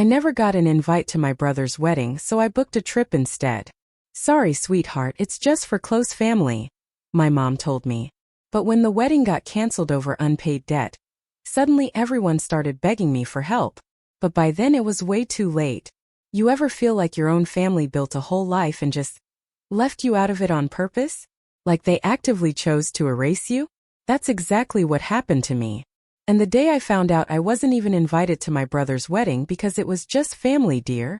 I never got an invite to my brother's wedding, so I booked a trip instead. Sorry, sweetheart, it's just for close family, my mom told me. But when the wedding got canceled over unpaid debt, suddenly everyone started begging me for help. But by then it was way too late. You ever feel like your own family built a whole life and just left you out of it on purpose? Like they actively chose to erase you? That's exactly what happened to me. And the day I found out I wasn't even invited to my brother's wedding because it was just family, dear,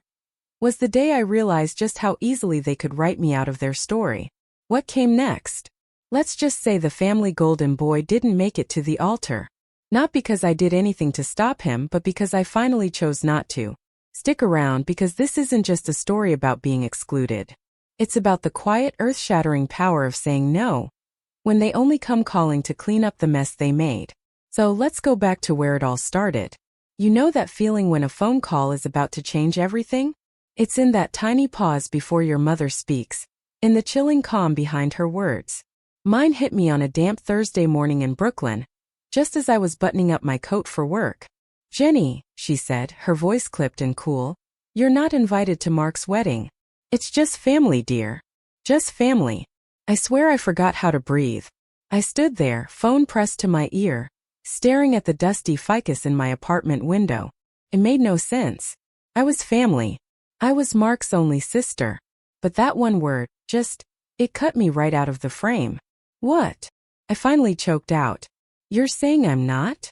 was the day I realized just how easily they could write me out of their story. What came next? Let's just say the family golden boy didn't make it to the altar. Not because I did anything to stop him, but because I finally chose not to. Stick around, because this isn't just a story about being excluded. It's about the quiet, earth-shattering power of saying no when they only come calling to clean up the mess they made. So let's go back to where it all started. You know that feeling when a phone call is about to change everything? It's in that tiny pause before your mother speaks, in the chilling calm behind her words. Mine hit me on a damp Thursday morning in Brooklyn, just as I was buttoning up my coat for work. Jenny, she said, her voice clipped and cool, you're not invited to Mark's wedding. It's just family, dear. Just family. I swear I forgot how to breathe. I stood there, phone pressed to my ear, staring at the dusty ficus in my apartment window. It made no sense. I was family. I was Mark's only sister. But that one word, it cut me right out of the frame. What? I finally choked out. You're saying I'm not?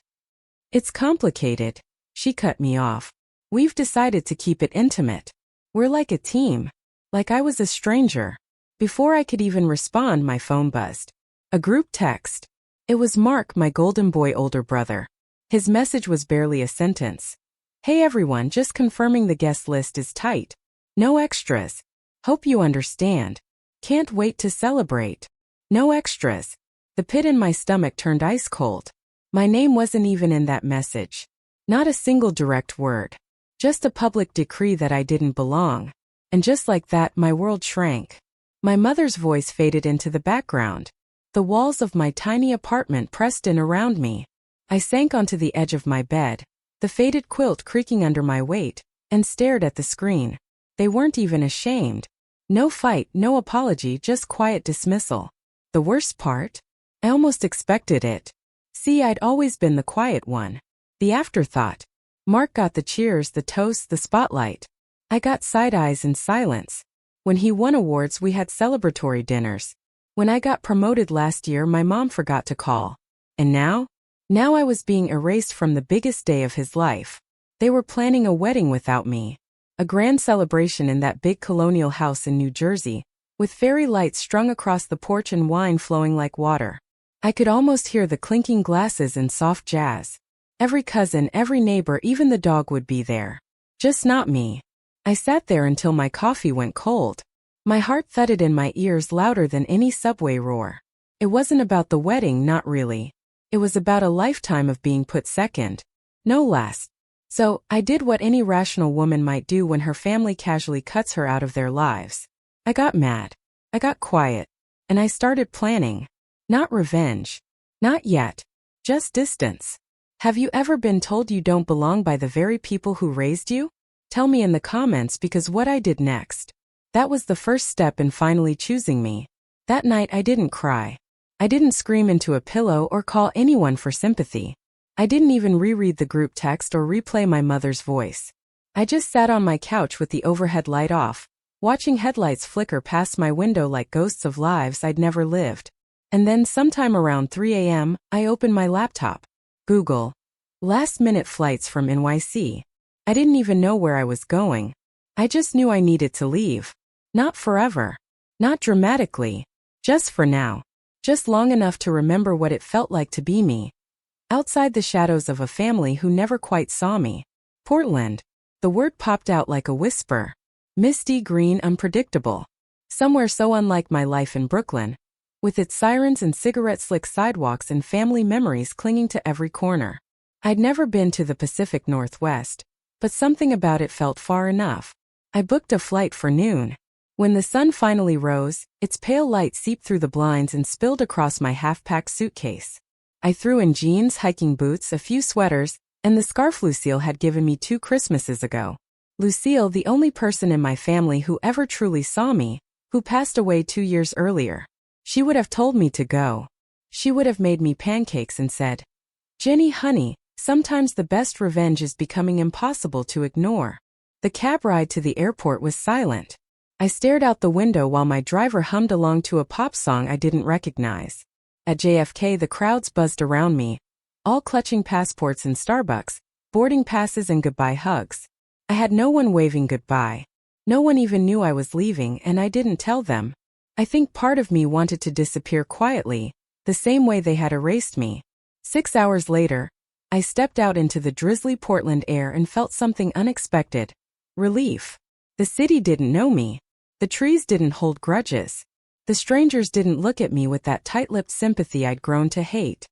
It's complicated. She cut me off. We've decided to keep it intimate. We're like a team. Like I was a stranger. Before I could even respond, my phone buzzed. A group text. It was Mark, my golden boy older brother. His message was barely a sentence. Hey everyone, just confirming the guest list is tight. No extras. Hope you understand. Can't wait to celebrate. No extras. The pit in my stomach turned ice cold. My name wasn't even in that message. Not a single direct word. Just a public decree that I didn't belong. And just like that, my world shrank. My mother's voice faded into the background. The walls of my tiny apartment pressed in around me. I sank onto the edge of my bed, the faded quilt creaking under my weight, and stared at the screen. They weren't even ashamed. No fight, no apology, just quiet dismissal. The worst part? I almost expected it. See, I'd always been the quiet one. The afterthought. Mark got the cheers, the toasts, the spotlight. I got side eyes and silence. When he won awards, we had celebratory dinners. When I got promoted last year, my mom forgot to call. And now? Now I was being erased from the biggest day of his life. They were planning a wedding without me. A grand celebration in that big colonial house in New Jersey, with fairy lights strung across the porch and wine flowing like water. I could almost hear the clinking glasses and soft jazz. Every cousin, every neighbor, even the dog would be there. Just not me. I sat there until my coffee went cold. My heart thudded in my ears louder than any subway roar. It wasn't about the wedding, not really. It was about a lifetime of being put second. No last. So, I did what any rational woman might do when her family casually cuts her out of their lives. I got mad. I got quiet. And I started planning. Not revenge. Not yet. Just distance. Have you ever been told you don't belong by the very people who raised you? Tell me in the comments, because what I did next, that was the first step in finally choosing me. That night I didn't cry. I didn't scream into a pillow or call anyone for sympathy. I didn't even reread the group text or replay my mother's voice. I just sat on my couch with the overhead light off, watching headlights flicker past my window like ghosts of lives I'd never lived. And then sometime around 3 a.m., I opened my laptop. Google. Last-minute flights from NYC. I didn't even know where I was going. I just knew I needed to leave. Not forever. Not dramatically. Just for now. Just long enough to remember what it felt like to be me. Outside the shadows of a family who never quite saw me. Portland. The word popped out like a whisper. Misty green, unpredictable. Somewhere so unlike my life in Brooklyn, with its sirens and cigarette-slick sidewalks and family memories clinging to every corner. I'd never been to the Pacific Northwest, but something about it felt far enough. I booked a flight for noon. When the sun finally rose, its pale light seeped through the blinds and spilled across my half-packed suitcase. I threw in jeans, hiking boots, a few sweaters, And the scarf Lucille had given me 2 Christmases ago. Lucille, the only person in my family who ever truly saw me, who passed away 2 years earlier. She would have told me to go. She would have made me pancakes and said, "Jenny, honey, sometimes the best revenge is becoming impossible to ignore." The cab ride to the airport was silent. I stared out the window while my driver hummed along to a pop song I didn't recognize. At JFK, the crowds buzzed around me, all clutching passports and Starbucks, boarding passes and goodbye hugs. I had no one waving goodbye. No one even knew I was leaving, and I didn't tell them. I think part of me wanted to disappear quietly, the same way they had erased me. 6 hours later, I stepped out into the drizzly Portland air and felt something unexpected. Relief. The city didn't know me. The trees didn't hold grudges. The strangers didn't look at me with that tight-lipped sympathy I'd grown to hate.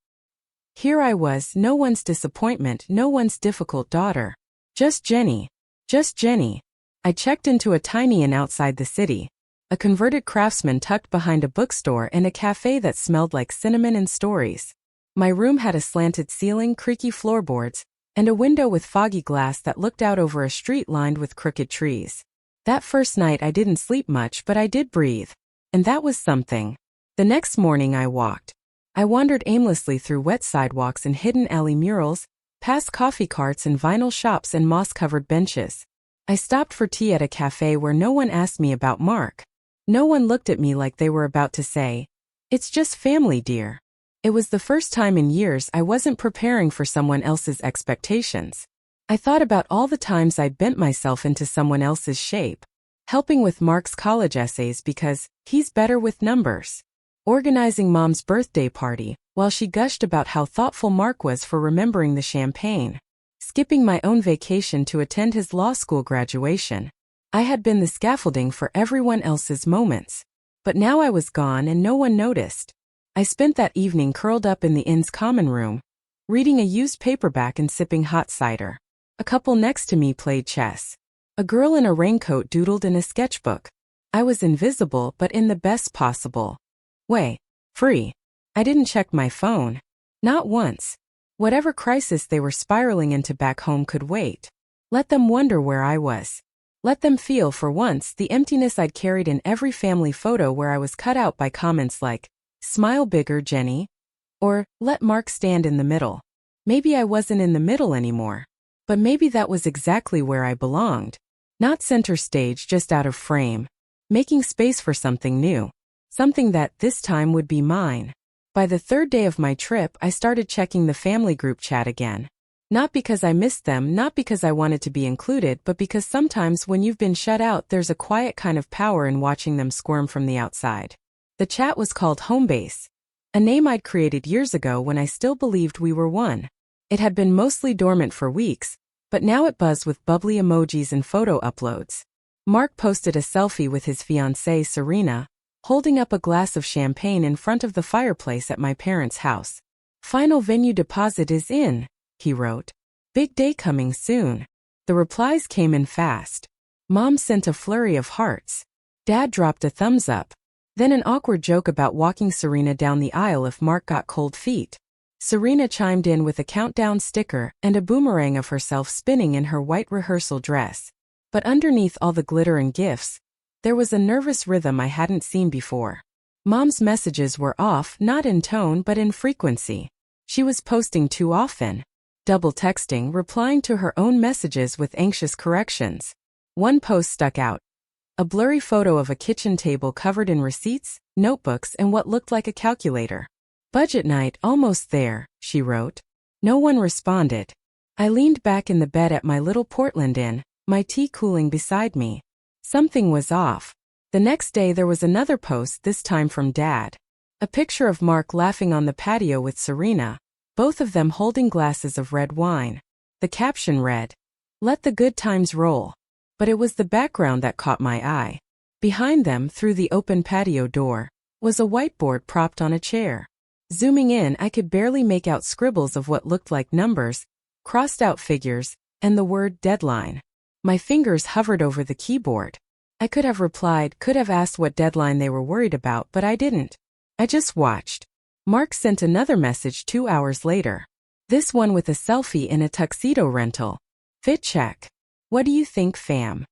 Here I was, no one's disappointment, no one's difficult daughter. Just Jenny. Just Jenny. I checked into a tiny inn outside the city. A converted craftsman tucked behind a bookstore and a cafe that smelled like cinnamon and stories. My room had a slanted ceiling, creaky floorboards, and a window with foggy glass that looked out over a street lined with crooked trees. That first night I didn't sleep much, but I did breathe. And that was something. The next morning I walked. I wandered aimlessly through wet sidewalks and hidden alley murals, past coffee carts and vinyl shops and moss-covered benches. I stopped for tea at a cafe where no one asked me about Mark. No one looked at me like they were about to say, "It's just family, dear." It was the first time in years I wasn't preparing for someone else's expectations. I thought about all the times I'd bent myself into someone else's shape. Helping with Mark's college essays because he's better with numbers. Organizing Mom's birthday party while she gushed about how thoughtful Mark was for remembering the champagne. Skipping my own vacation to attend his law school graduation. I had been the scaffolding for everyone else's moments. But now I was gone and no one noticed. I spent that evening curled up in the inn's common room, reading a used paperback and sipping hot cider. A couple next to me played chess. A girl in a raincoat doodled in a sketchbook. I was invisible but in the best possible way. Free. I didn't check my phone. Not once. Whatever crisis they were spiraling into back home could wait. Let them wonder where I was. Let them feel, for once, the emptiness I'd carried in every family photo where I was cut out by comments like, "Smile bigger, Jenny," or "Let Mark stand in the middle." Maybe I wasn't in the middle anymore. But maybe that was exactly where I belonged. Not center stage, just out of frame. Making space for something new. Something that, this time, would be mine. By the 3rd day of my trip, I started checking the family group chat again. Not because I missed them, not because I wanted to be included, but because sometimes when you've been shut out, there's a quiet kind of power in watching them squirm from the outside. The chat was called Homebase, a name I'd created years ago when I still believed we were one. It had been mostly dormant for weeks, but now it buzzed with bubbly emojis and photo uploads. Mark posted a selfie with his fiancée, Serena, holding up a glass of champagne in front of the fireplace at my parents' house. "Final venue deposit is in," he wrote. "Big day coming soon." The replies came in fast. Mom sent a flurry of hearts. Dad dropped a thumbs up. Then an awkward joke about walking Serena down the aisle if Mark got cold feet. Serena chimed in with a countdown sticker and a boomerang of herself spinning in her white rehearsal dress. But underneath all the glitter and gifts, there was a nervous rhythm I hadn't seen before. Mom's messages were off, not in tone but in frequency. She was posting too often. Double texting, replying to her own messages with anxious corrections. One post stuck out. A blurry photo of a kitchen table covered in receipts, notebooks, and what looked like a calculator. "Budget night almost there," she wrote. No one responded. I leaned back in the bed at my little Portland inn, my tea cooling beside me. Something was off. The next day there was another post, this time from Dad. A picture of Mark laughing on the patio with Serena, both of them holding glasses of red wine. The caption read, "Let the good times roll." But it was the background that caught my eye. Behind them, through the open patio door, was a whiteboard propped on a chair. Zooming in, I could barely make out scribbles of what looked like numbers, crossed-out figures, and the word deadline. My fingers hovered over the keyboard. I could have replied, could have asked what deadline they were worried about, but I didn't. I just watched. Mark sent another message 2 hours later. This one with a selfie in a tuxedo rental. Fit check. What do you think, fam?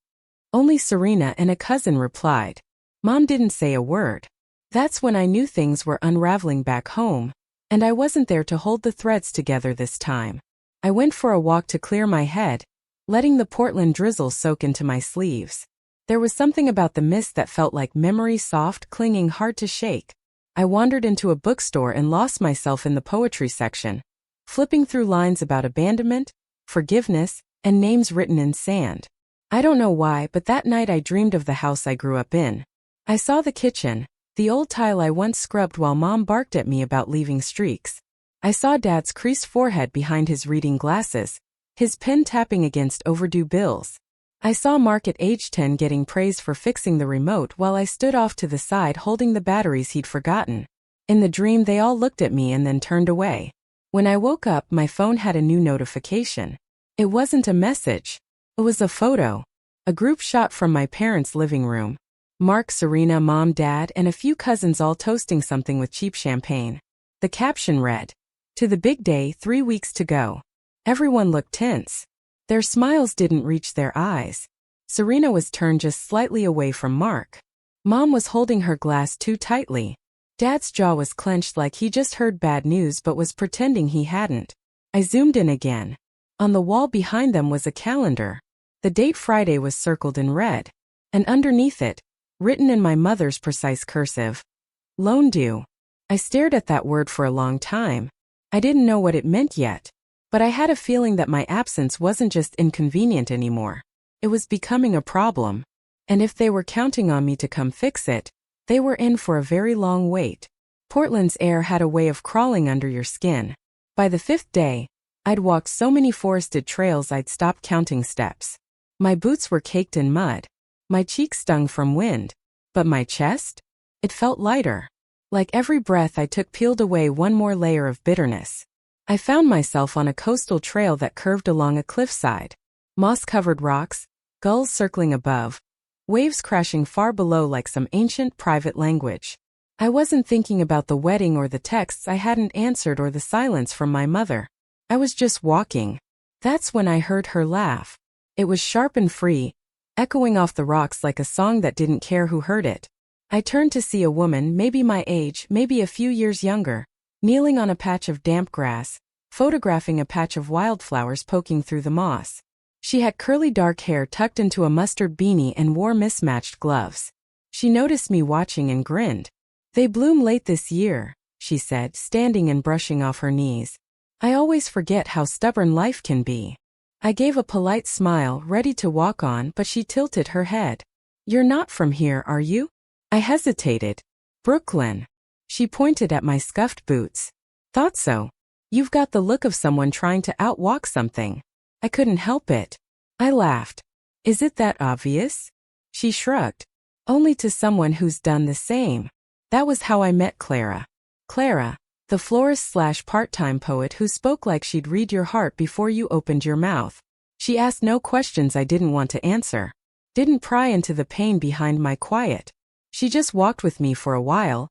Only Serena and a cousin replied. Mom didn't say a word. That's when I knew things were unraveling back home, and I wasn't there to hold the threads together this time. I went for a walk to clear my head, letting the Portland drizzle soak into my sleeves. There was something about the mist that felt like memory, soft, clinging, hard to shake. I wandered into a bookstore and lost myself in the poetry section, flipping through lines about abandonment, forgiveness, and names written in sand. I don't know why, but that night I dreamed of the house I grew up in. I saw the kitchen, the old tile I once scrubbed while Mom barked at me about leaving streaks. I saw Dad's creased forehead behind his reading glasses, his pen tapping against overdue bills. I saw Mark at age 10 getting praise for fixing the remote while I stood off to the side holding the batteries he'd forgotten. In the dream they all looked at me and then turned away. When I woke up, my phone had a new notification. It wasn't a message. It was a photo. A group shot from my parents' living room. Mark, Serena, Mom, Dad, and a few cousins all toasting something with cheap champagne. The caption read, "To the big day, 3 weeks to go." Everyone looked tense. Their smiles didn't reach their eyes. Serena was turned just slightly away from Mark. Mom was holding her glass too tightly. Dad's jaw was clenched like he just heard bad news but was pretending he hadn't. I zoomed in again. On the wall behind them was a calendar. The date Friday was circled in red. And underneath it, written in my mother's precise cursive, "Loan due." I stared at that word for a long time. I didn't know what it meant yet. But I had a feeling that my absence wasn't just inconvenient anymore. It was becoming a problem. And if they were counting on me to come fix it, they were in for a very long wait. Portland's air had a way of crawling under your skin. By the 5th day, I'd walked so many forested trails I'd stopped counting steps. My boots were caked in mud. My cheeks stung from wind. But my chest? It felt lighter. Like every breath I took peeled away one more layer of bitterness. I found myself on a coastal trail that curved along a cliffside. Moss-covered rocks, gulls circling above, waves crashing far below like some ancient private language. I wasn't thinking about the wedding or the texts I hadn't answered or the silence from my mother. I was just walking. That's when I heard her laugh. It was sharp and free, echoing off the rocks like a song that didn't care who heard it. I turned to see a woman, maybe my age, maybe a few years younger, kneeling on a patch of damp grass, photographing a patch of wildflowers poking through the moss. She had curly dark hair tucked into a mustard beanie and wore mismatched gloves. She noticed me watching and grinned. "They bloom late this year," she said, standing and brushing off her knees. "I always forget how stubborn life can be." I gave a polite smile, ready to walk on, but she tilted her head. "You're not from here, are you?" I hesitated. "Brooklyn." She pointed at my scuffed boots. "Thought so. You've got the look of someone trying to outwalk something." I couldn't help it. I laughed. "Is it that obvious?" She shrugged. "Only to someone who's done the same." That was how I met Clara. Clara, the florist/part-time poet who spoke like she'd read your heart before you opened your mouth. She asked no questions I didn't want to answer. Didn't pry into the pain behind my quiet. She just walked with me for a while,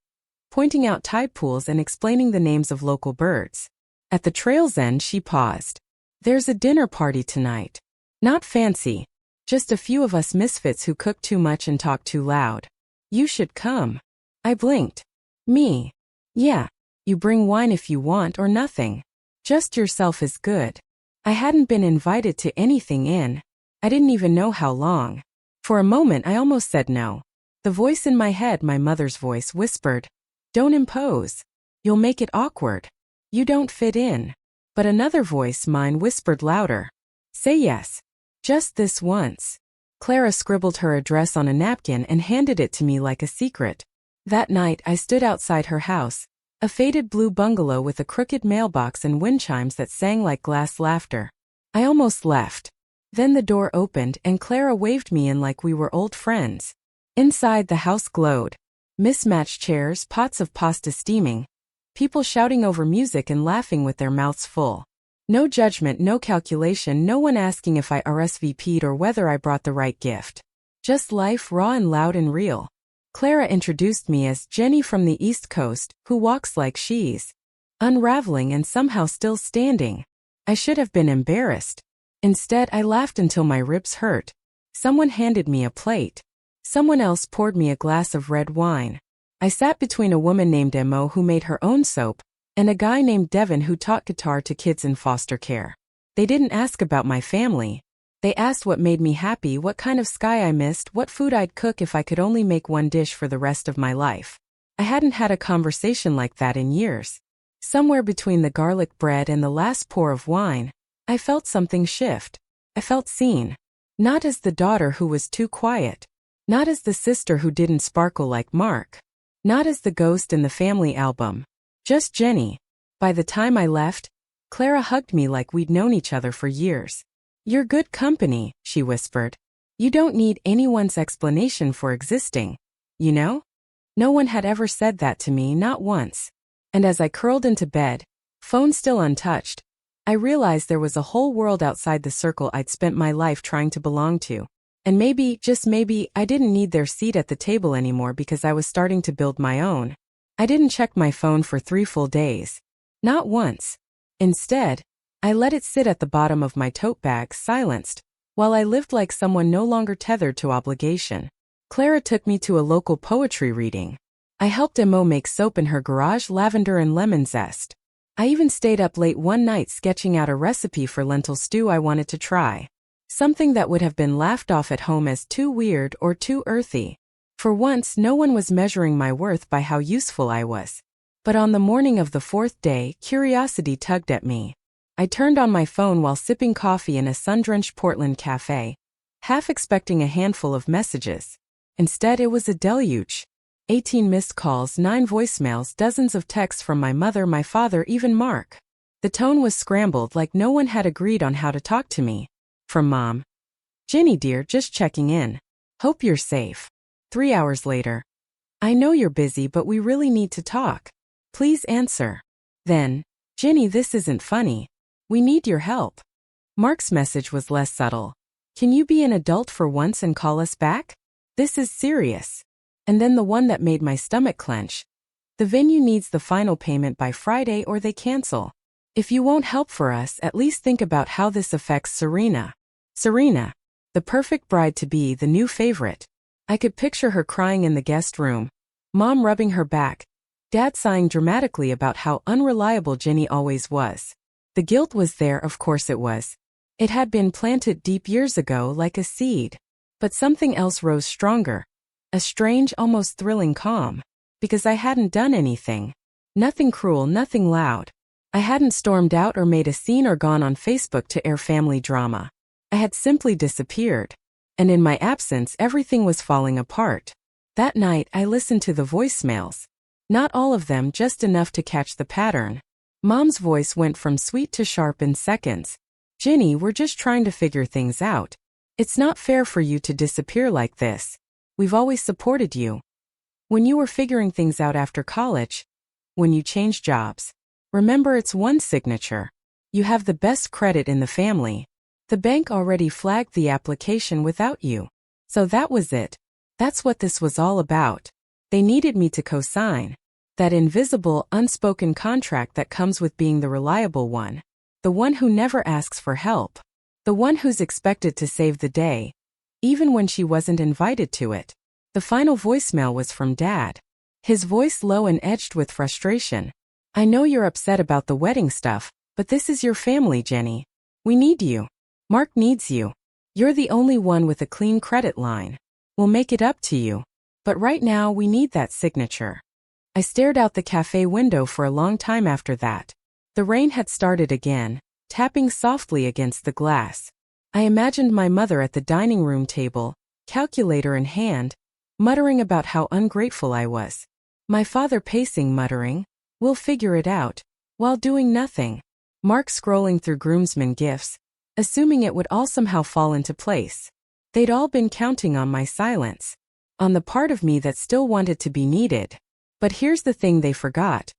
pointing out tide pools and explaining the names of local birds. At the trail's end she paused. "There's a dinner party tonight. Not fancy. Just a few of us misfits who cook too much and talk too loud. You should come." I blinked. "Me? Yeah. You bring wine if you want or nothing. Just yourself is good." I hadn't been invited to anything in. I didn't even know how long. For a moment I almost said no. The voice in my head, my mother's voice, whispered, "Don't impose. You'll make it awkward. You don't fit in." But another voice, mine, whispered louder, "Say yes. Just this once." Clara scribbled her address on a napkin and handed it to me like a secret. That night I stood outside her house, a faded blue bungalow with a crooked mailbox and wind chimes that sang like glass laughter. I almost left. Then the door opened and Clara waved me in like we were old friends. Inside, the house glowed. Mismatched chairs, pots of pasta steaming, people shouting over music and laughing with their mouths full. No judgment, no calculation, no one asking if I RSVP'd or whether I brought the right gift. Just life, raw and loud and real. Clara introduced me as Jenny from the East Coast, who walks like she's unraveling and somehow still standing. I should have been embarrassed. Instead, I laughed until my ribs hurt. Someone handed me a plate. Someone else poured me a glass of red wine. I sat between a woman named Mo who made her own soap, and a guy named Devin who taught guitar to kids in foster care. They didn't ask about my family. They asked what made me happy, what kind of sky I missed, what food I'd cook if I could only make one dish for the rest of my life. I hadn't had a conversation like that in years. Somewhere between the garlic bread and the last pour of wine, I felt something shift. I felt seen. Not as the daughter who was too quiet. Not as the sister who didn't sparkle like Mark. Not as the ghost in the family album. Just Jenny. By the time I left, Clara hugged me like we'd known each other for years. "You're good company," she whispered. "You don't need anyone's explanation for existing. You know?" No one had ever said that to me, not once. And as I curled into bed, phone still untouched, I realized there was a whole world outside the circle I'd spent my life trying to belong to. And maybe, just maybe, I didn't need their seat at the table anymore because I was starting to build my own. I didn't check my phone for 3 full days. Not once. Instead, I let it sit at the bottom of my tote bag, silenced, while I lived like someone no longer tethered to obligation. Clara took me to a local poetry reading. I helped Mo make soap in her garage, lavender and lemon zest. I even stayed up late one night sketching out a recipe for lentil stew I wanted to try. Something that would have been laughed off at home as too weird or too earthy. For once, no one was measuring my worth by how useful I was. But on the morning of the 4th day, curiosity tugged at me. I turned on my phone while sipping coffee in a sun-drenched Portland cafe, half expecting a handful of messages. Instead, it was a deluge. 18 missed calls, 9 voicemails, dozens of texts from my mother, my father, even Mark. The tone was scrambled, like no one had agreed on how to talk to me. From Mom. "Ginny dear, just checking in. Hope you're safe." 3 hours later. "I know you're busy, but we really need to talk. Please answer." Then, "Ginny, this isn't funny. We need your help." Mark's message was less subtle. "Can you be an adult for once and call us back? This is serious." And then the one that made my stomach clench. "The venue needs the final payment by Friday or they cancel. If you won't help for us, at least think about how this affects Serena." Serena, the perfect bride-to-be, the new favorite. I could picture her crying in the guest room, Mom rubbing her back, Dad sighing dramatically about how unreliable Ginny always was. The guilt was there, of course it was. It had been planted deep years ago like a seed. But something else rose stronger. A strange, almost thrilling calm. Because I hadn't done anything. Nothing cruel, nothing loud. I hadn't stormed out or made a scene or gone on Facebook to air family drama. I had simply disappeared. And in my absence, everything was falling apart. That night, I listened to the voicemails. Not all of them, just enough to catch the pattern. Mom's voice went from sweet to sharp in seconds. "Ginny, we're just trying to figure things out. It's not fair for you to disappear like this. We've always supported you. When you were figuring things out after college, when you changed jobs, remember it's one signature. You have the best credit in the family. The bank already flagged the application without you. So that was it. That's what this was all about. They needed me to co-sign. That invisible, unspoken contract that comes with being the reliable one. The one who never asks for help. The one who's expected to save the day. Even when she wasn't invited to it. The final voicemail was from Dad. His voice low and edged with frustration. "I know you're upset about the wedding stuff, but this is your family, Jenny. We need you. Mark needs you. You're the only one with a clean credit line. We'll make it up to you. But right now we need that signature." I stared out the cafe window for a long time after that. The rain had started again, tapping softly against the glass. I imagined my mother at the dining room table, calculator in hand, muttering about how ungrateful I was. My father pacing, muttering, "We'll figure it out," while doing nothing. Mark scrolling through groomsmen gifts, assuming it would all somehow fall into place. They'd all been counting on my silence. On the part of me that still wanted to be needed. But here's the thing they forgot.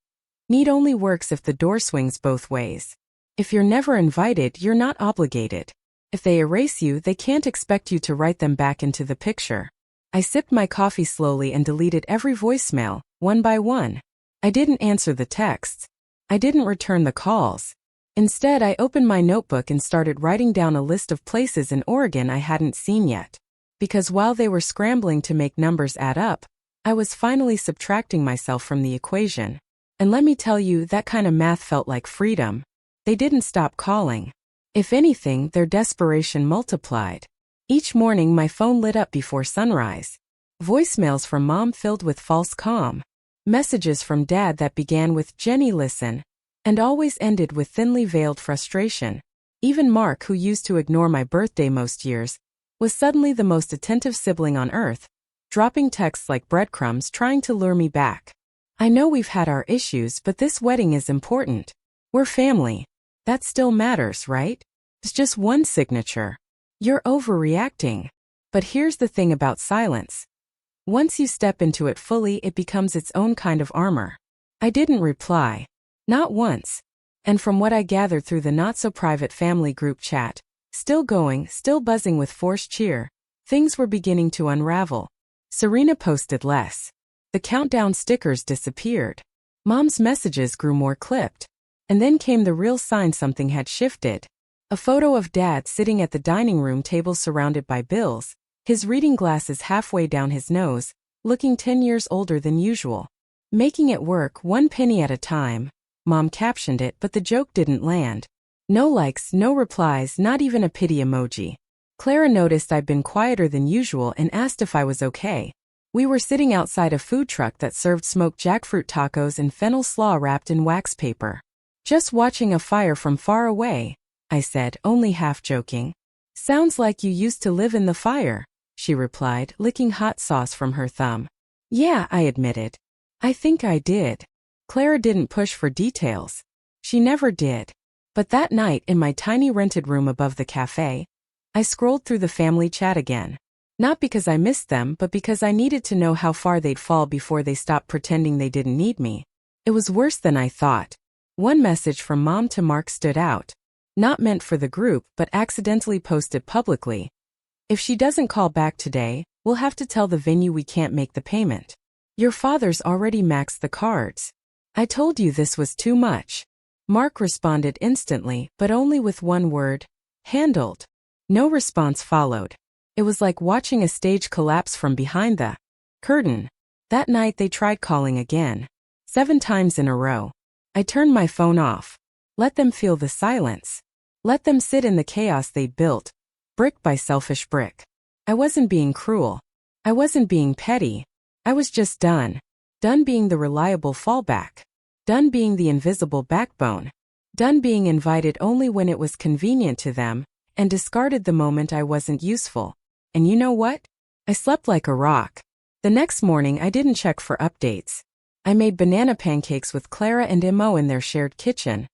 Need only works if the door swings both ways. If you're never invited, you're not obligated. If they erase you, they can't expect you to write them back into the picture. I sipped my coffee slowly and deleted every voicemail, one by one. I didn't answer the texts. I didn't return the calls. Instead, I opened my notebook and started writing down a list of places in Oregon I hadn't seen yet. Because while they were scrambling to make numbers add up, I was finally subtracting myself from the equation. And let me tell you, that kind of math felt like freedom. They didn't stop calling. If anything, their desperation multiplied. Each morning my phone lit up before sunrise. Voicemails from Mom filled with false calm. Messages from Dad that began with "Jenny, listen," and always ended with thinly veiled frustration. Even Mark, who used to ignore my birthday most years, was suddenly the most attentive sibling on earth, dropping texts like breadcrumbs trying to lure me back. I know we've had our issues, but this wedding is important. We're family. That still matters, right? It's just one signature. You're overreacting. But here's the thing about silence. Once you step into it fully, it becomes its own kind of armor. I didn't reply. Not once. And from what I gathered through the not-so-private family group chat, still going, still buzzing with forced cheer, things were beginning to unravel. Serena posted less. The countdown stickers disappeared. Mom's messages grew more clipped. And then came the real sign something had shifted. A photo of Dad sitting at the dining room table surrounded by bills, his reading glasses halfway down his nose, looking 10 years older than usual. Making it work 1 penny at a time, Mom captioned it, but the joke didn't land. No likes, no replies, not even a pity emoji. Clara noticed I'd been quieter than usual and asked if I was okay. We were sitting outside a food truck that served smoked jackfruit tacos and fennel slaw wrapped in wax paper. Just watching a fire from far away, I said, only half joking. Sounds like you used to live in the fire, she replied, licking hot sauce from her thumb. Yeah, I admitted. I think I did. Clara didn't push for details. She never did. But that night in my tiny rented room above the cafe, I scrolled through the family chat again. Not because I missed them, but because I needed to know how far they'd fall before they stopped pretending they didn't need me. It was worse than I thought. One message from Mom to Mark stood out. Not meant for the group, but accidentally posted publicly. If she doesn't call back today, we'll have to tell the venue we can't make the payment. Your father's already maxed the cards. I told you this was too much. Mark responded instantly, but only with one word: handled. No response followed. It was like watching a stage collapse from behind the curtain. That night they tried calling again. 7 times in a row. I turned my phone off. Let them feel the silence. Let them sit in the chaos they'd built, brick by selfish brick. I wasn't being cruel. I wasn't being petty. I was just done. Done being the reliable fallback. Done being the invisible backbone. Done being invited only when it was convenient to them, and discarded the moment I wasn't useful. And you know what? I slept like a rock. The next morning I didn't check for updates. I made banana pancakes with Clara and Mo in their shared kitchen,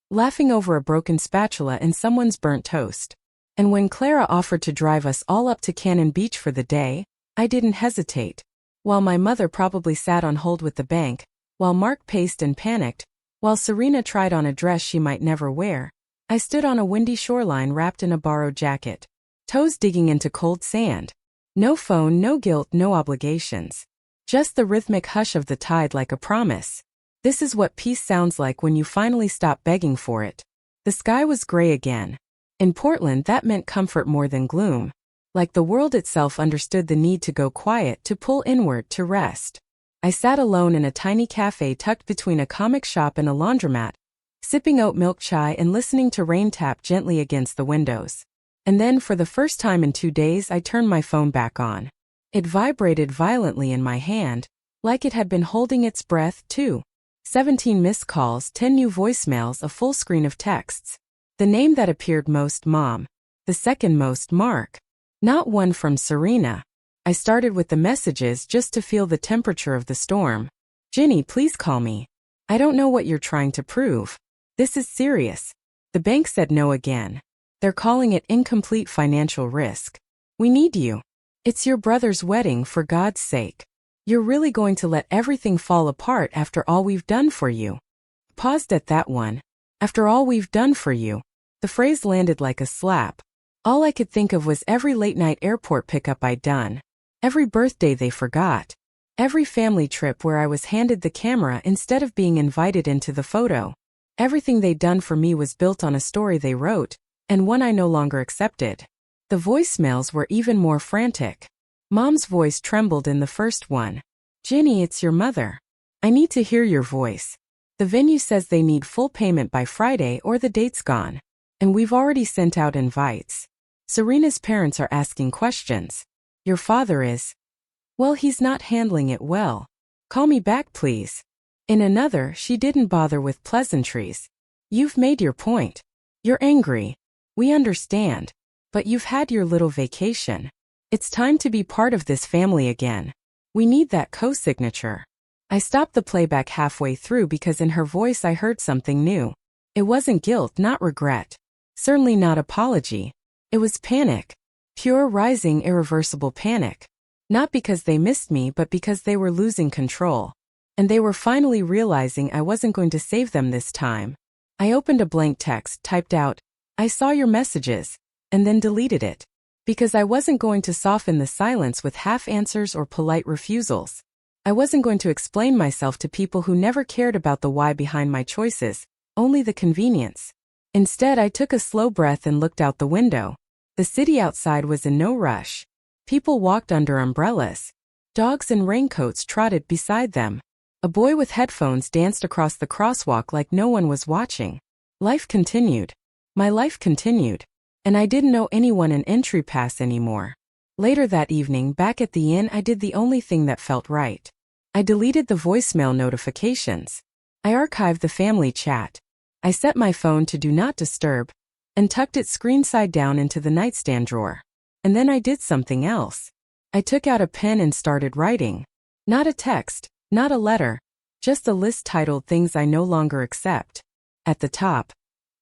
laughing over a broken spatula and someone's burnt toast. And when Clara offered to drive us all up to Cannon Beach for the day, I didn't hesitate. While my mother probably sat on hold with the bank, while Mark paced and panicked, while Serena tried on a dress she might never wear, I stood on a windy shoreline wrapped in a borrowed jacket, toes digging into cold sand. No phone, no guilt, no obligations. Just the rhythmic hush of the tide like a promise. This is what peace sounds like when you finally stop begging for it. The sky was gray again. In Portland, that meant comfort more than gloom. Like the world itself understood the need to go quiet, to pull inward, to rest. I sat alone in a tiny cafe tucked between a comic shop and a laundromat, sipping oat milk chai and listening to rain tap gently against the windows. And then, for the first time in 2 days, I turned my phone back on. It vibrated violently in my hand, like it had been holding its breath, too. 17 missed calls, 10 new voicemails, a full screen of texts. The name that appeared most, Mom. The second most, Mark. Not one from Serena. I started with the messages just to feel the temperature of the storm. Ginny, please call me. I don't know what you're trying to prove. This is serious. The bank said no again. They're calling it incomplete financial risk. We need you. It's your brother's wedding, for God's sake. You're really going to let everything fall apart after all we've done for you? Paused at that one. After all we've done for you. The phrase landed like a slap. All I could think of was every late-night airport pickup I'd done. Every birthday they forgot. Every family trip where I was handed the camera instead of being invited into the photo. Everything they'd done for me was built on a story they wrote, and one I no longer accepted. The voicemails were even more frantic. Mom's voice trembled in the first one. "Ginny, it's your mother. I need to hear your voice. The venue says they need full payment by Friday or the date's gone. And we've already sent out invites. Serena's parents are asking questions. Your father is... well, he's not handling it well. Call me back, please." In another, she didn't bother with pleasantries. "You've made your point. You're angry. We understand. But you've had your little vacation. It's time to be part of this family again. We need that co-signature." I stopped the playback halfway through because in her voice I heard something new. It wasn't guilt, not regret. Certainly not apology. It was panic. Pure, rising, irreversible panic. Not because they missed me, but because they were losing control. And they were finally realizing I wasn't going to save them this time. I opened a blank text, typed out, "I saw your messages," and then deleted it. Because I wasn't going to soften the silence with half answers or polite refusals. I wasn't going to explain myself to people who never cared about the why behind my choices, only the convenience. Instead, I took a slow breath and looked out the window. The city outside was in no rush. People walked under umbrellas. Dogs in raincoats trotted beside them. A boy with headphones danced across the crosswalk like no one was watching. Life continued. My life continued. And I didn't know anyone in Entry Pass anymore. Later that evening, back at the inn, I did the only thing that felt right. I deleted the voicemail notifications. I archived the family chat. I set my phone to Do Not Disturb and tucked it screen side down into the nightstand drawer. And then I did something else. I took out a pen and started writing. Not a text, not a letter, just a list titled Things I No Longer Accept. At the top,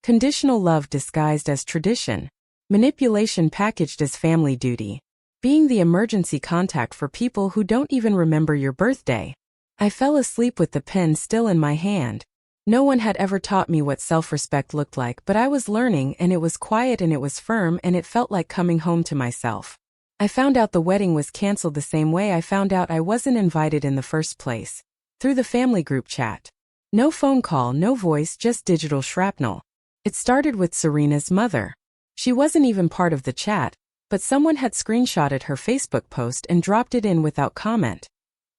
conditional love disguised as tradition, manipulation packaged as family duty, being the emergency contact for people who don't even remember your birthday. I fell asleep with the pen still in my hand. No one had ever taught me what self-respect looked like, but I was learning, and it was quiet and it was firm and it felt like coming home to myself. I found out the wedding was canceled the same way I found out I wasn't invited in the first place. Through the family group chat. No phone call, no voice, just digital shrapnel. It started with Serena's mother. She wasn't even part of the chat, but someone had screenshotted her Facebook post and dropped it in without comment.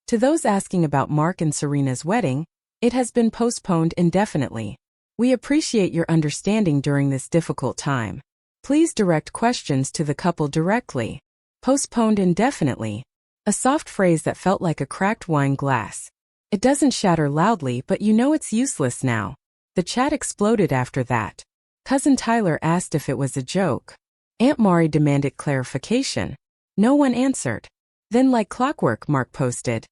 To those asking about Mark and Serena's wedding, it has been postponed indefinitely. We appreciate your understanding during this difficult time. Please direct questions to the couple directly. Postponed indefinitely. A soft phrase that felt like a cracked wine glass. It doesn't shatter loudly, but you know it's useless now. The chat exploded after that. Cousin Tyler asked if it was a joke. Aunt Mari demanded clarification. No one answered. Then like clockwork, Mark posted,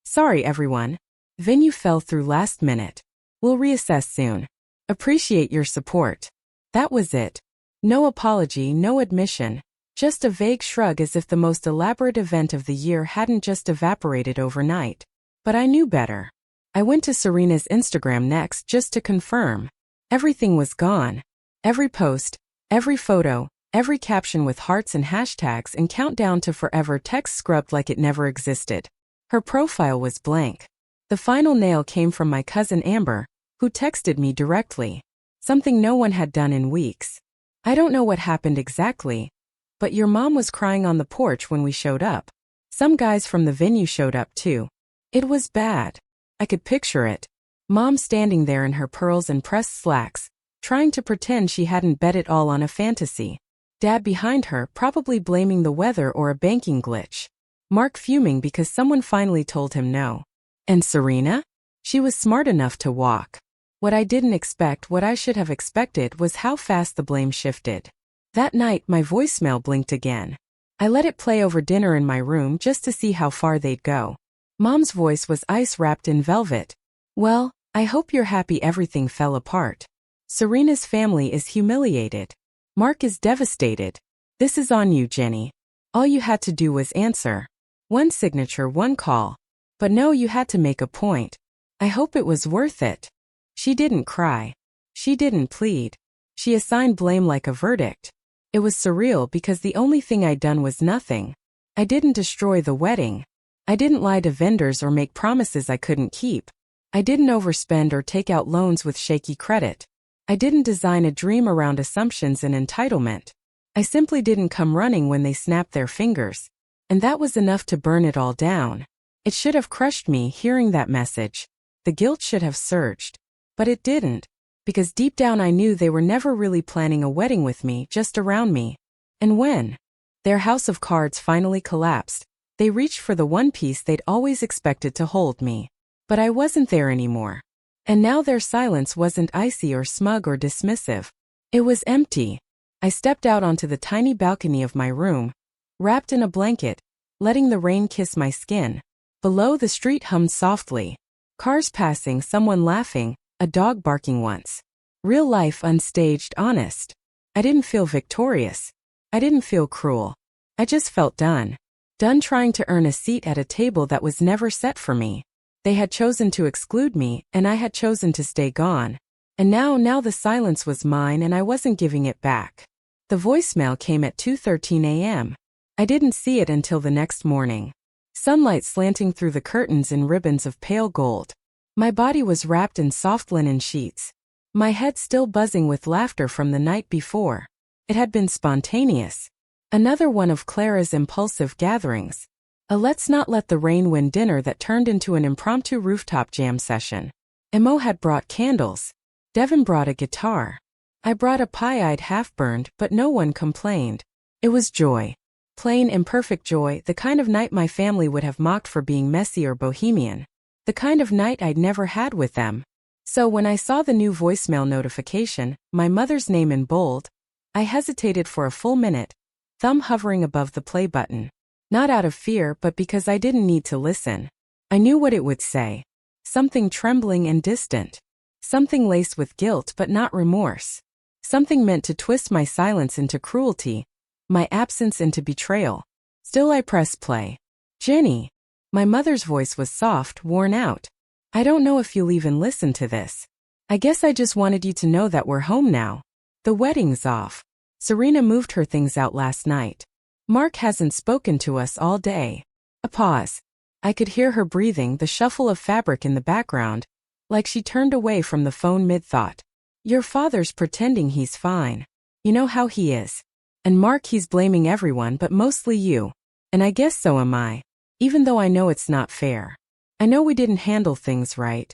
"Sorry everyone. Venue fell through last minute. We'll reassess soon. Appreciate your support." That was it. No apology, no admission. Just a vague shrug as if the most elaborate event of the year hadn't just evaporated overnight. But I knew better. I went to Serena's Instagram next just to confirm. Everything was gone. Every post, every photo, every caption with hearts and hashtags and countdown to forever text scrubbed like it never existed. Her profile was blank. The final nail came from my cousin Amber, who texted me directly. Something no one had done in weeks. "I don't know what happened exactly, but your mom was crying on the porch when we showed up. Some guys from the venue showed up too. It was bad. I could picture it. Mom standing there in her pearls and pressed slacks, trying to pretend she hadn't bet it all on a fantasy. Dad behind her, probably blaming the weather or a banking glitch. Mark fuming because someone finally told him no. And Serena? She was smart enough to walk. What I didn't expect, what I should have expected, was how fast the blame shifted. That night, my voicemail blinked again. I let it play over dinner in my room just to see how far they'd go. Mom's voice was ice wrapped in velvet. "Well, I hope you're happy everything fell apart. Serena's family is humiliated. Mark is devastated. This is on you, Jenny. All you had to do was answer. One signature, one call. But no, you had to make a point. I hope it was worth it." She didn't cry. She didn't plead. She assigned blame like a verdict. It was surreal because the only thing I'd done was nothing. I didn't destroy the wedding. I didn't lie to vendors or make promises I couldn't keep. I didn't overspend or take out loans with shaky credit. I didn't design a dream around assumptions and entitlement. I simply didn't come running when they snapped their fingers. And that was enough to burn it all down. It should have crushed me hearing that message. The guilt should have surged. But it didn't. Because deep down I knew they were never really planning a wedding with me, just around me. And when their house of cards finally collapsed, they reached for the one piece they'd always expected to hold me. But I wasn't there anymore. And now their silence wasn't icy or smug or dismissive. It was empty. I stepped out onto the tiny balcony of my room, wrapped in a blanket, letting the rain kiss my skin. Below, the street hummed softly. Cars passing, someone laughing, a dog barking once. Real life, unstaged, honest. I didn't feel victorious. I didn't feel cruel. I just felt done. Done trying to earn a seat at a table that was never set for me. They had chosen to exclude me, and I had chosen to stay gone. And now the silence was mine and I wasn't giving it back. The voicemail came at 2:13 a.m. I didn't see it until the next morning. Sunlight slanting through the curtains in ribbons of pale gold. My body was wrapped in soft linen sheets. My head still buzzing with laughter from the night before. It had been spontaneous. Another one of Clara's impulsive gatherings. A let's not let the rain win dinner that turned into an impromptu rooftop jam session. Emo had brought candles. Devin brought a guitar. I brought a pie-eyed half-burned, but no one complained. It was joy. Plain, imperfect joy, the kind of night my family would have mocked for being messy or bohemian. The kind of night I'd never had with them. So when I saw the new voicemail notification, my mother's name in bold, I hesitated for a full minute, thumb hovering above the play button. Not out of fear, but because I didn't need to listen. I knew what it would say. Something trembling and distant. Something laced with guilt but not remorse. Something meant to twist my silence into cruelty, my absence into betrayal. Still I pressed play. Jenny. My mother's voice was soft, worn out. I don't know if you'll even listen to this. I guess I just wanted you to know that we're home now. The wedding's off. Serena moved her things out last night. Mark hasn't spoken to us all day. A pause. I could hear her breathing, the shuffle of fabric in the background, like she turned away from the phone mid-thought. Your father's pretending he's fine. You know how he is. And Mark, he's blaming everyone but mostly you. And I guess so am I. Even though I know it's not fair. I know we didn't handle things right.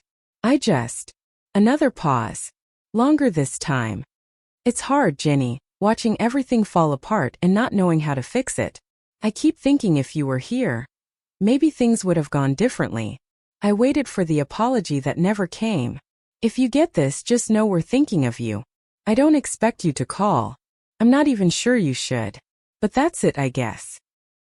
Another pause. Longer this time. It's hard, Jenny, watching everything fall apart and not knowing how to fix it. I keep thinking if you were here, maybe things would have gone differently. I waited for the apology that never came. If you get this, just know we're thinking of you. I don't expect you to call. I'm not even sure you should. But that's it, I guess.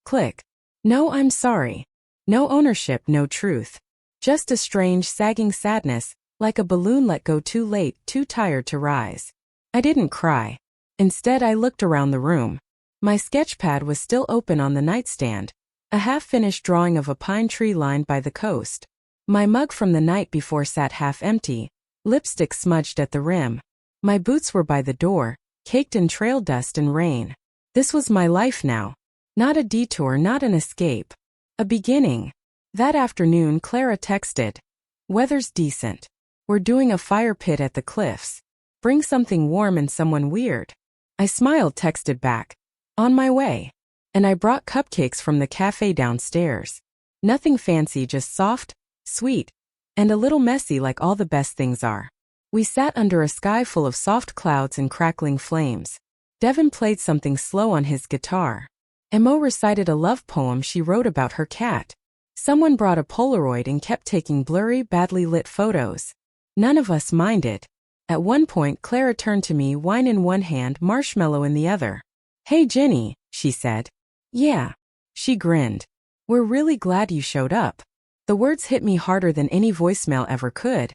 Click. No, I'm sorry. No ownership, no truth. Just a strange, sagging sadness, like a balloon let go too late, too tired to rise. I didn't cry. Instead, I looked around the room. My sketchpad was still open on the nightstand, a half-finished drawing of a pine tree lined by the coast. My mug from the night before sat half empty, lipstick smudged at the rim. My boots were by the door, caked in trail dust and rain. This was my life now. Not a detour, not an escape. A beginning. That afternoon, Clara texted. Weather's decent. We're doing a fire pit at the cliffs. Bring something warm and someone weird. I smiled, texted back. On my way. And I brought cupcakes from the cafe downstairs. Nothing fancy, just soft, sweet, and a little messy like all the best things are. We sat under a sky full of soft clouds and crackling flames. Devin played something slow on his guitar. Emo recited a love poem she wrote about her cat. Someone brought a Polaroid and kept taking blurry, badly lit photos. None of us minded. At one point, Clara turned to me, wine in one hand, marshmallow in the other. Hey Jenny, she said. Yeah. She grinned. We're really glad you showed up. The words hit me harder than any voicemail ever could.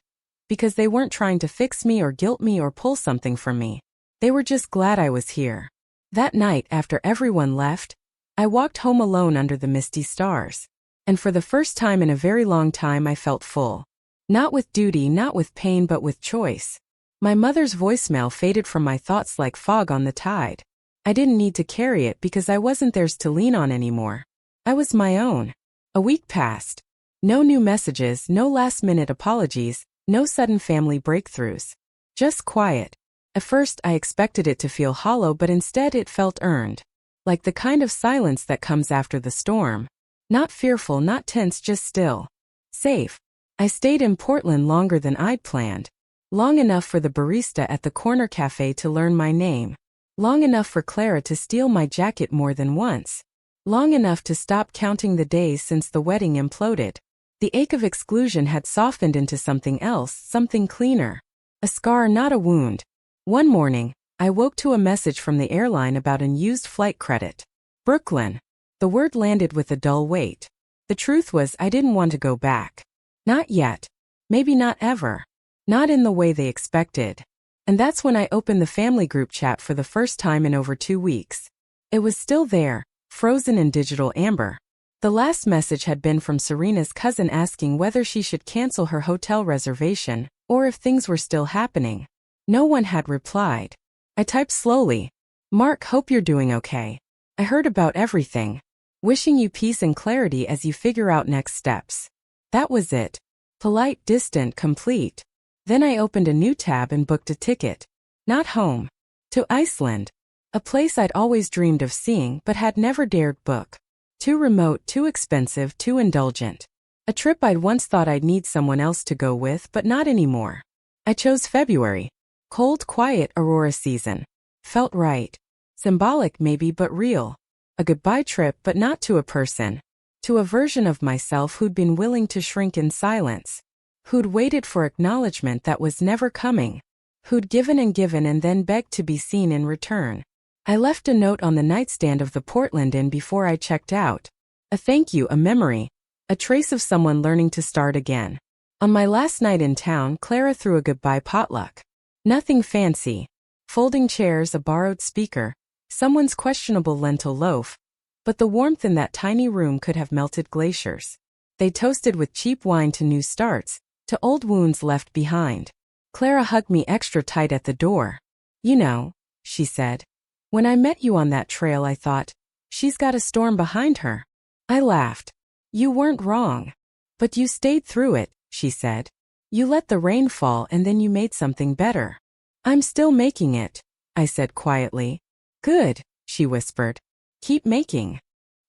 Because they weren't trying to fix me or guilt me or pull something from me. They were just glad I was here. That night, after everyone left, I walked home alone under the misty stars. And for the first time in a very long time I felt full. Not with duty, not with pain, but with choice. My mother's voicemail faded from my thoughts like fog on the tide. I didn't need to carry it because I wasn't theirs to lean on anymore. I was my own. A week passed. No new messages, no last-minute apologies, no sudden family breakthroughs. Just quiet. At first I expected it to feel hollow, but instead it felt earned. Like the kind of silence that comes after the storm. Not fearful, not tense, just still. Safe. I stayed in Portland longer than I'd planned. Long enough for the barista at the corner cafe to learn my name. Long enough for Clara to steal my jacket more than once. Long enough to stop counting the days since the wedding imploded. The ache of exclusion had softened into something else, something cleaner. A scar, not a wound. One morning, I woke to a message from the airline about an used flight credit. Brooklyn. The word landed with a dull weight. The truth was I didn't want to go back. Not yet. Maybe not ever. Not in the way they expected. And that's when I opened the family group chat for the first time in over 2 weeks. It was still there, frozen in digital amber. The last message had been from Serena's cousin asking whether she should cancel her hotel reservation, or if things were still happening. No one had replied. I typed slowly. Mark, hope you're doing okay. I heard about everything. Wishing you peace and clarity as you figure out next steps. That was it. Polite, distant, complete. Then I opened a new tab and booked a ticket. Not home. To Iceland. A place I'd always dreamed of seeing but had never dared book. Too remote, too expensive, too indulgent. A trip I'd once thought I'd need someone else to go with, but not anymore. I chose February. Cold, quiet Aurora season. Felt right. Symbolic maybe, but real. A goodbye trip, but not to a person. To a version of myself who'd been willing to shrink in silence. Who'd waited for acknowledgement that was never coming. Who'd given and then begged to be seen in return. I left a note on the nightstand of the Portland Inn before I checked out. A thank you, a memory. A trace of someone learning to start again. On my last night in town, Clara threw a goodbye potluck. Nothing fancy. Folding chairs, a borrowed speaker. Someone's questionable lentil loaf. But the warmth in that tiny room could have melted glaciers. They toasted with cheap wine to new starts, to old wounds left behind. Clara hugged me extra tight at the door. You know, she said. When I met you on that trail I thought, she's got a storm behind her. I laughed. You weren't wrong. But you stayed through it, she said. You let the rain fall and then you made something better. I'm still making it, I said quietly. Good, she whispered. Keep making.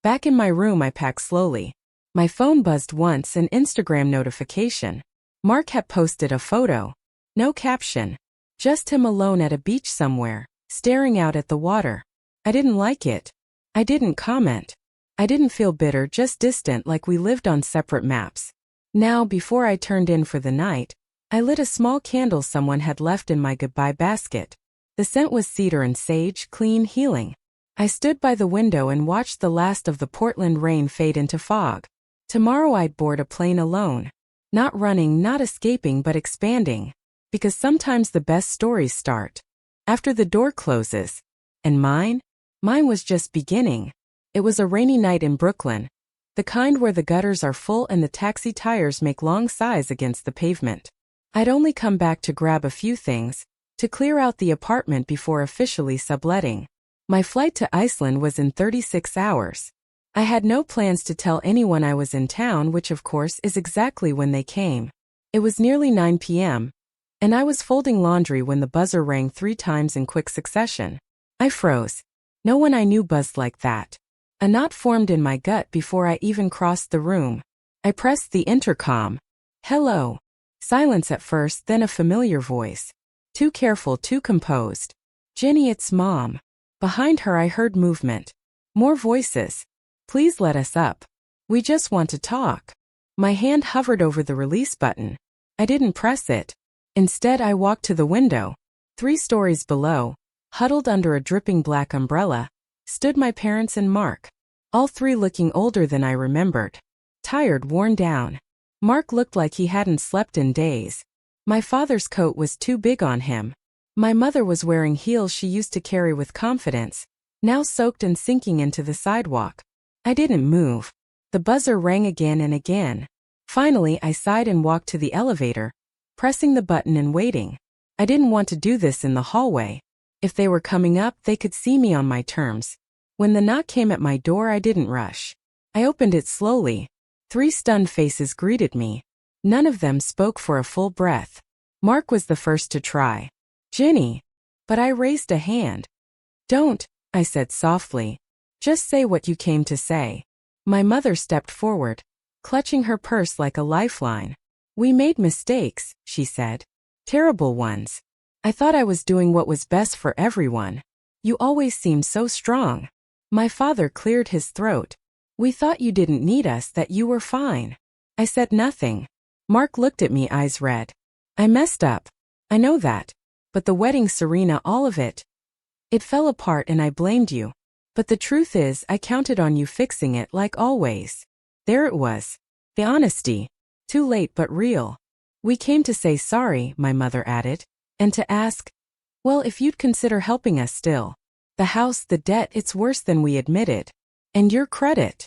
Back in my room I packed slowly. My phone buzzed once, an Instagram notification. Mark had posted a photo. No caption. Just him alone at a beach somewhere, staring out at the water. I didn't like it. I didn't comment. I didn't feel bitter, just distant, like we lived on separate maps. Now, before I turned in for the night, I lit a small candle someone had left in my goodbye basket. The scent was cedar and sage, clean, healing. I stood by the window and watched the last of the Portland rain fade into fog. Tomorrow I'd board a plane alone. Not running, not escaping, but expanding. Because sometimes the best stories start after the door closes. And mine? Mine was just beginning. It was a rainy night in Brooklyn. The kind where the gutters are full and the taxi tires make long sighs against the pavement. I'd only come back to grab a few things, to clear out the apartment before officially subletting. My flight to Iceland was in 36 hours. I had no plans to tell anyone I was in town, which of course is exactly when they came. It was nearly 9 p.m., and I was folding laundry when the buzzer rang 3 times in quick succession. I froze. No one I knew buzzed like that. A knot formed in my gut before I even crossed the room. I pressed the intercom. Hello. Silence at first, then a familiar voice. Too careful, too composed. Jenny, it's Mom. Behind her I heard movement. More voices. Please let us up. We just want to talk. My hand hovered over the release button. I didn't press it. Instead I walked to the window. 3 stories below, huddled under a dripping black umbrella, stood my parents and Mark. All 3 looking older than I remembered. Tired, worn down. Mark looked like he hadn't slept in days. My father's coat was too big on him. My mother was wearing heels she used to carry with confidence, now soaked and sinking into the sidewalk. I didn't move. The buzzer rang again and again. Finally I sighed and walked to the elevator, pressing the button and waiting. I didn't want to do this in the hallway. If they were coming up, they could see me on my terms. When the knock came at my door, I didn't rush. I opened it slowly. 3 stunned faces greeted me. None of them spoke for a full breath. Mark was the first to try. "Ginny." But I raised a hand. "Don't," I said softly. "Just say what you came to say." My mother stepped forward, clutching her purse like a lifeline. "We made mistakes," she said. "Terrible ones. I thought I was doing what was best for everyone. You always seemed so strong." My father cleared his throat. "We thought you didn't need us, that you were fine." I said nothing. Mark looked at me, eyes red. "I messed up. I know that. But the wedding, Serena, all of it. It fell apart and I blamed you. But the truth is, I counted on you fixing it like always." There it was. The honesty. Too late but real. "We came to say sorry," my mother added. "And to ask, well, if you'd consider helping us still. The house, the debt, it's worse than we admitted. And your credit."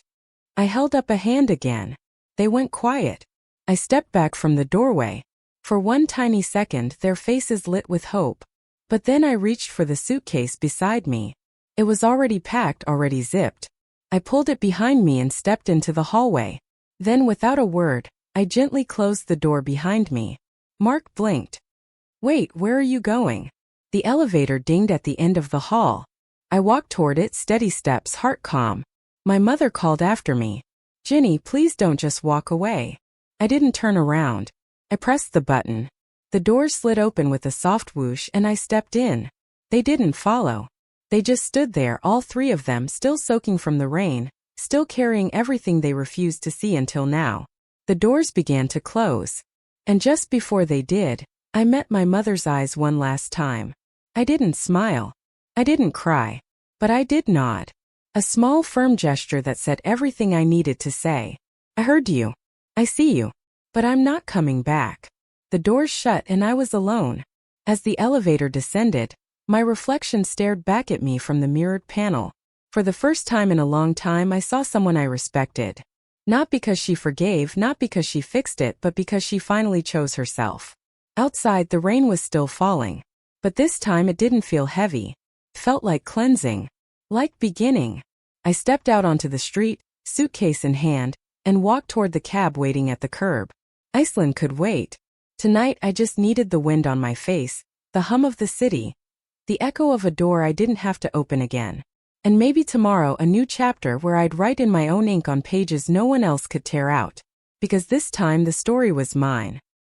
I held up a hand again. They went quiet. I stepped back from the doorway. For one tiny second, their faces lit with hope. But then I reached for the suitcase beside me. It was already packed, already zipped. I pulled it behind me and stepped into the hallway. Then, without a word, I gently closed the door behind me. Mark blinked. "Wait, where are you going?" The elevator dinged at the end of the hall. I walked toward it, steady steps, heart calm. My mother called after me. "Ginny, please don't just walk away." I didn't turn around. I pressed the button. The doors slid open with a soft whoosh and I stepped in. They didn't follow. They just stood there, all 3 of them, still soaking from the rain, still carrying everything they refused to see until now. The doors began to close. And just before they did, I met my mother's eyes one last time. I didn't smile. I didn't cry. But I did nod. A small, firm gesture that said everything I needed to say. "I heard you. I see you. But I'm not coming back." The doors shut and I was alone. As the elevator descended, my reflection stared back at me from the mirrored panel. For the first time in a long time, I saw someone I respected. Not because she forgave, not because she fixed it, but because she finally chose herself. Outside, the rain was still falling. But this time it didn't feel heavy. It felt like cleansing. Like beginning. I stepped out onto the street, suitcase in hand, and walked toward the cab waiting at the curb. Iceland could wait. Tonight I just needed the wind on my face, the hum of the city, the echo of a door I didn't have to open again. And maybe tomorrow a new chapter where I'd write in my own ink on pages no one else could tear out. Because this time the story was mine.